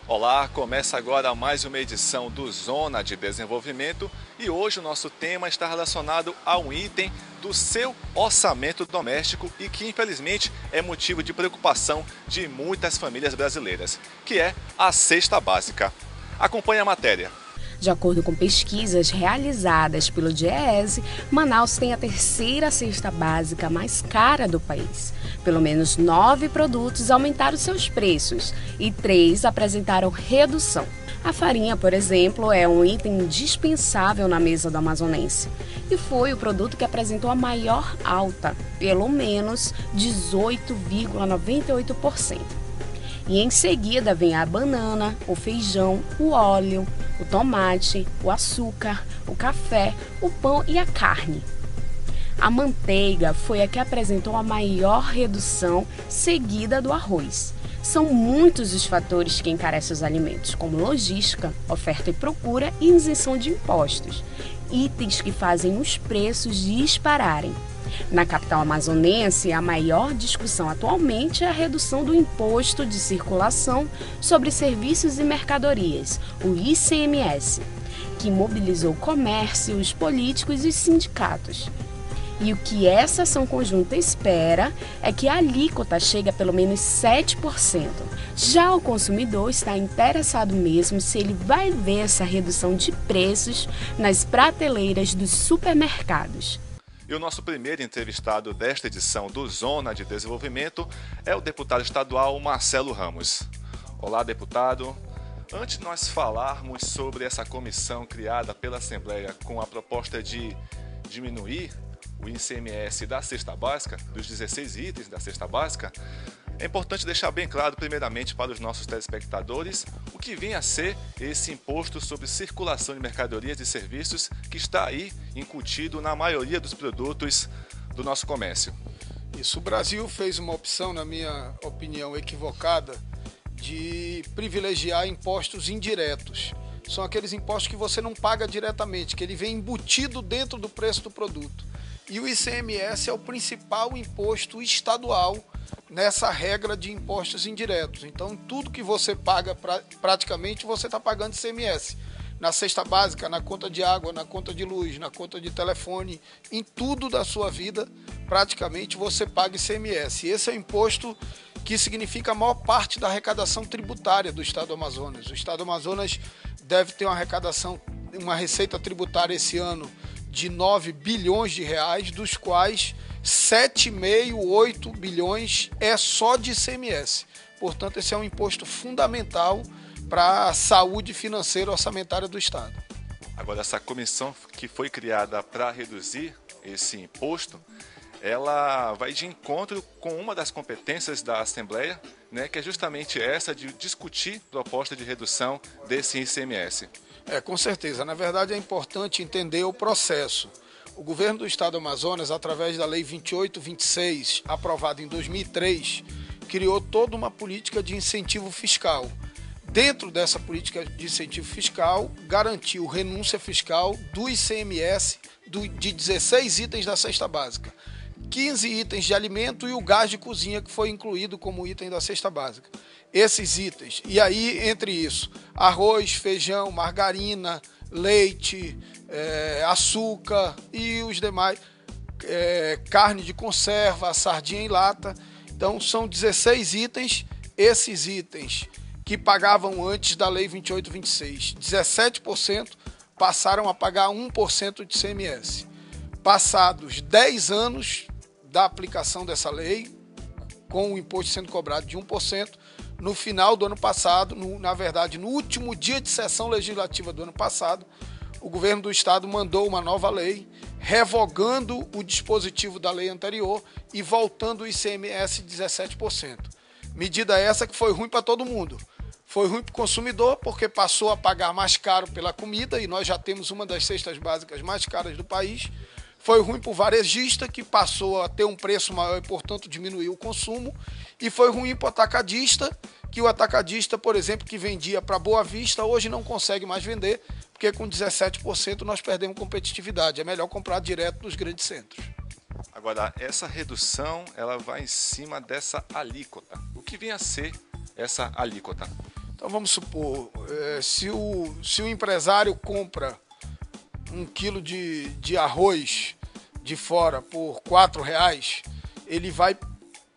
Olá, começa agora mais uma edição do Zona de Desenvolvimento e hoje o nosso tema está relacionado a um item do seu orçamento doméstico e que infelizmente é motivo de preocupação de muitas famílias brasileiras, que é a cesta básica. Acompanhe a matéria. De acordo com pesquisas realizadas pelo DIEESE, Manaus tem a terceira cesta básica mais cara do país. Pelo menos 9 produtos aumentaram seus preços e 3 apresentaram redução. A farinha, por exemplo, é um item indispensável na mesa do amazonense e foi o produto que apresentou a maior alta, pelo menos 18,98%. E em seguida vem a banana, o feijão, o óleo, o tomate, o açúcar, o café, o pão e a carne. A manteiga foi a que apresentou a maior redução, seguida do arroz. São muitos os fatores que encarecem os alimentos, como logística, oferta e procura e isenção de impostos, itens que fazem os preços dispararem. Na capital amazonense, a maior discussão atualmente é a redução do imposto de circulação sobre serviços e mercadorias, o ICMS, que mobilizou o comércio, os políticos e os sindicatos. E o que essa ação conjunta espera é que a alíquota chegue a pelo menos 7%. Já o consumidor está interessado mesmo se ele vai ver essa redução de preços nas prateleiras dos supermercados. E o nosso primeiro entrevistado desta edição do Zona de Desenvolvimento é o deputado estadual Marcelo Ramos. Olá, deputado. Antes de nós falarmos sobre essa comissão criada pela Assembleia com a proposta de diminuir o ICMS da cesta básica, dos 16 itens da cesta básica, é importante deixar bem claro, primeiramente, para os nossos telespectadores, o que vem a ser esse imposto sobre circulação de mercadorias e serviços que está aí incutido na maioria dos produtos do nosso comércio. Isso, o Brasil fez uma opção, na minha opinião, equivocada, de privilegiar impostos indiretos. São aqueles impostos que você não paga diretamente, que ele vem embutido dentro do preço do produto. E o ICMS é o principal imposto estadual nessa regra de impostos indiretos. Então, tudo que você paga, praticamente você está pagando ICMS. Na cesta básica, na conta de água, na conta de luz, na conta de telefone, em tudo da sua vida, praticamente você paga ICMS. E esse é o imposto que significa a maior parte da arrecadação tributária do Estado do Amazonas. O Estado do Amazonas deve ter uma arrecadação, uma receita tributária esse ano de 9 bilhões de reais, dos quais 7,5, 8 bilhões é só de ICMS. Portanto, esse é um imposto fundamental para a saúde financeira orçamentária do Estado. Agora, essa comissão que foi criada para reduzir esse imposto, ela vai de encontro com uma das competências da Assembleia, né, que é justamente essa de discutir proposta de redução desse ICMS. Com certeza. Na verdade, é importante entender o processo. O governo do Estado do Amazonas, através da Lei 2826, aprovada em 2003, criou toda uma política de incentivo fiscal. Dentro dessa política de incentivo fiscal, garantiu renúncia fiscal do ICMS de 16 itens da cesta básica, 15 itens de alimento e o gás de cozinha, que foi incluído como item da cesta básica. Esses itens, e aí entre isso, arroz, feijão, margarina, leite, açúcar e os demais, carne de conserva, sardinha em lata. Então são 16 itens, esses itens que pagavam antes da Lei 2826, 17% passaram a pagar 1% de ICMS. Passados 10 anos da aplicação dessa lei, com o imposto sendo cobrado de 1%, no final do ano passado, no último dia de sessão legislativa do ano passado, o governo do estado mandou uma nova lei, revogando o dispositivo da lei anterior e voltando o ICMS de 17%. Medida essa que foi ruim para todo mundo. Foi ruim para o consumidor, porque passou a pagar mais caro pela comida, e nós já temos uma das cestas básicas mais caras do país. Foi ruim para o varejista, que passou a ter um preço maior e, portanto, diminuiu o consumo. E foi ruim para o atacadista, que o atacadista, por exemplo, que vendia para Boa Vista, hoje não consegue mais vender, porque com 17% nós perdemos competitividade. É melhor comprar direto nos grandes centros. Agora, essa redução ela vai em cima dessa alíquota. O que vem a ser essa alíquota? Então vamos supor, se o empresário compra 1 quilo de arroz de fora por R$4, ele vai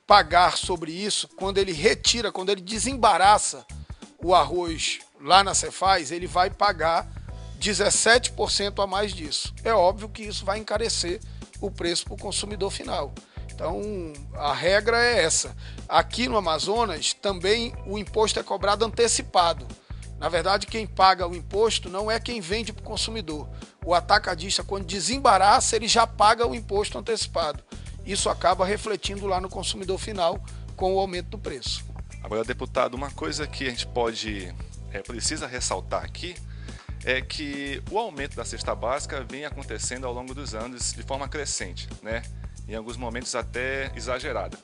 pagar sobre isso quando ele retira, quando ele desembaraça o arroz lá na Cefaz, ele vai pagar 17% a mais disso. É óbvio que isso vai encarecer o preço para o consumidor final. Então, a regra é essa. Aqui no Amazonas, também o imposto é cobrado antecipado. Na verdade, quem paga o imposto não é quem vende para o consumidor. O atacadista, quando desembaraça, ele já paga o imposto antecipado. Isso acaba refletindo lá no consumidor final com o aumento do preço. Agora, deputado, uma coisa que a gente precisa ressaltar aqui é que o aumento da cesta básica vem acontecendo ao longo dos anos de forma crescente, né? Em alguns momentos até exagerada.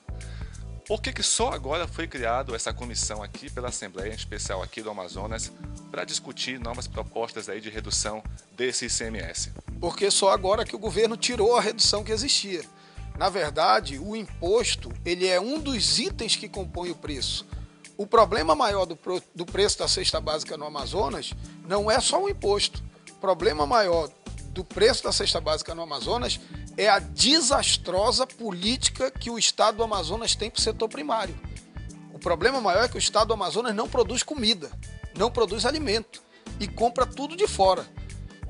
Por que só agora foi criada essa comissão aqui pela Assembleia Especial aqui do Amazonas para discutir novas propostas aí de redução desse ICMS? Porque só agora que o governo tirou a redução que existia. Na verdade, o imposto ele é um dos itens que compõe o preço. O problema maior do preço da cesta básica no Amazonas não é só o imposto. O problema maior do preço da cesta básica no Amazonas é a desastrosa política que o Estado do Amazonas tem para o setor primário. O problema maior é que o Estado do Amazonas não produz comida, não produz alimento e compra tudo de fora.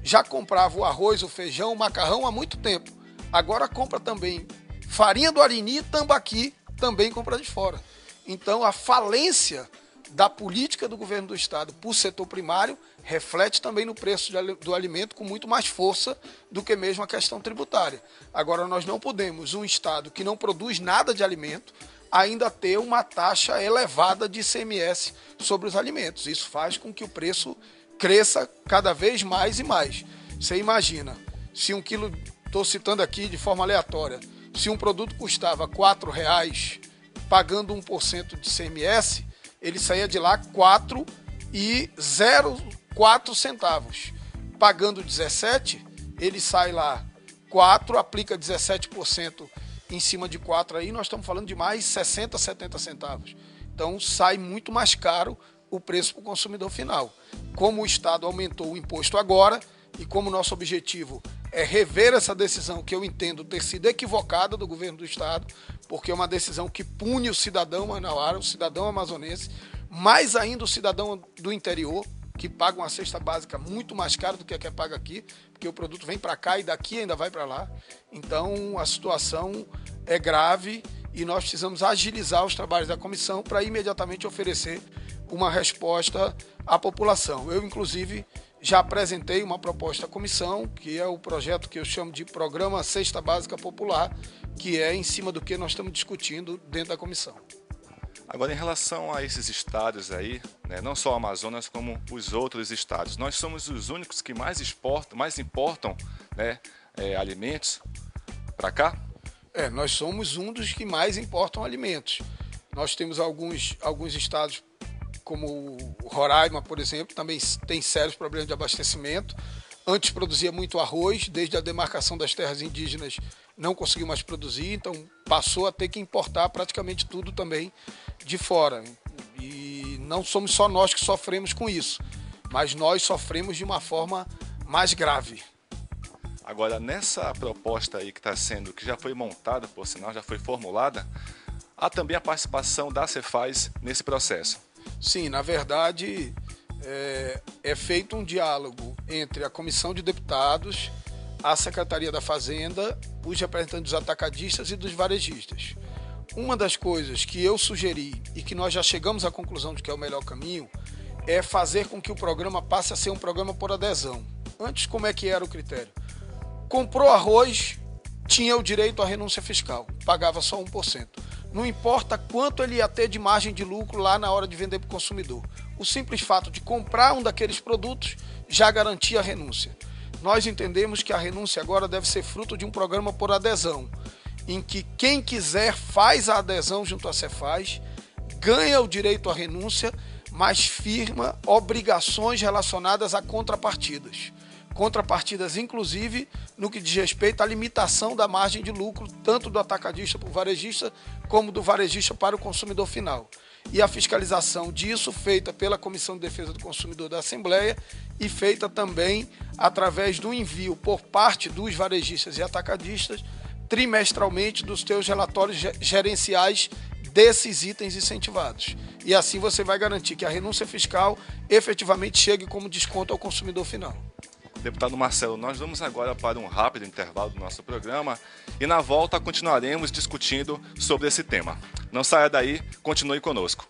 Já comprava o arroz, o feijão, o macarrão há muito tempo. Agora compra também farinha do Arini e tambaqui, também compra de fora. Então a falência da política do governo do Estado para o setor primário reflete também no preço do alimento com muito mais força do que mesmo a questão tributária. Agora, nós não podemos, um Estado que não produz nada de alimento, ainda ter uma taxa elevada de ICMS sobre os alimentos. Isso faz com que o preço cresça cada vez mais e mais. Você imagina, se 1 quilo, estou citando aqui de forma aleatória, se um produto custava R$4, pagando 1% de ICMS, ele saía de lá 4,04 centavos. Pagando 17, ele sai lá 4, aplica 17% em cima de 4 aí, nós estamos falando de mais 60, 70 centavos. Então sai muito mais caro o preço para o consumidor final. Como o Estado aumentou o imposto agora e como o nosso objetivo é rever essa decisão que eu entendo ter sido equivocada do governo do Estado, porque é uma decisão que pune o cidadão manauara, o cidadão amazonense, mais ainda o cidadão do interior, que paga uma cesta básica muito mais cara do que a que é paga aqui, porque o produto vem para cá e daqui ainda vai para lá. Então a situação é grave e nós precisamos agilizar os trabalhos da comissão para imediatamente oferecer uma resposta à população. Eu, inclusive, já apresentei uma proposta à comissão, que é o projeto que eu chamo de Programa Cesta Básica Popular, que é em cima do que nós estamos discutindo dentro da comissão. Agora, em relação a esses estados aí, né, não só o Amazonas, como os outros estados, nós somos os únicos que mais importam, né, alimentos para cá? Nós somos um dos que mais importam alimentos. Nós temos alguns estados, como o Roraima, por exemplo, também tem sérios problemas de abastecimento. Antes produzia muito arroz, desde a demarcação das terras indígenas não conseguiu mais produzir, então passou a ter que importar praticamente tudo também de fora. E não somos só nós que sofremos com isso, mas nós sofremos de uma forma mais grave. Agora, nessa proposta aí que já foi montada, por sinal, já foi formulada, há também a participação da Cefaz nesse processo. Sim, na verdade, é feito um diálogo entre a Comissão de Deputados, a Secretaria da Fazenda, os representantes dos atacadistas e dos varejistas. Uma das coisas que eu sugeri e que nós já chegamos à conclusão de que é o melhor caminho é fazer com que o programa passe a ser um programa por adesão. Antes, como é que era o critério? Comprou arroz, tinha o direito à renúncia fiscal, pagava só 1%. Não importa quanto ele ia ter de margem de lucro lá na hora de vender para o consumidor. O simples fato de comprar um daqueles produtos já garantia a renúncia. Nós entendemos que a renúncia agora deve ser fruto de um programa por adesão, em que quem quiser faz a adesão junto à Cefaz, ganha o direito à renúncia, mas firma obrigações relacionadas a contrapartidas. contrapartidas, inclusive, no que diz respeito à limitação da margem de lucro, tanto do atacadista para o varejista, como do varejista para o consumidor final. E a fiscalização disso feita pela Comissão de Defesa do Consumidor da Assembleia e feita também através do envio por parte dos varejistas e atacadistas, trimestralmente, dos seus relatórios gerenciais desses itens incentivados. E assim você vai garantir que a renúncia fiscal efetivamente chegue como desconto ao consumidor final. Deputado Marcelo, nós vamos agora para um rápido intervalo do nosso programa e na volta continuaremos discutindo sobre esse tema. Não saia daí, continue conosco.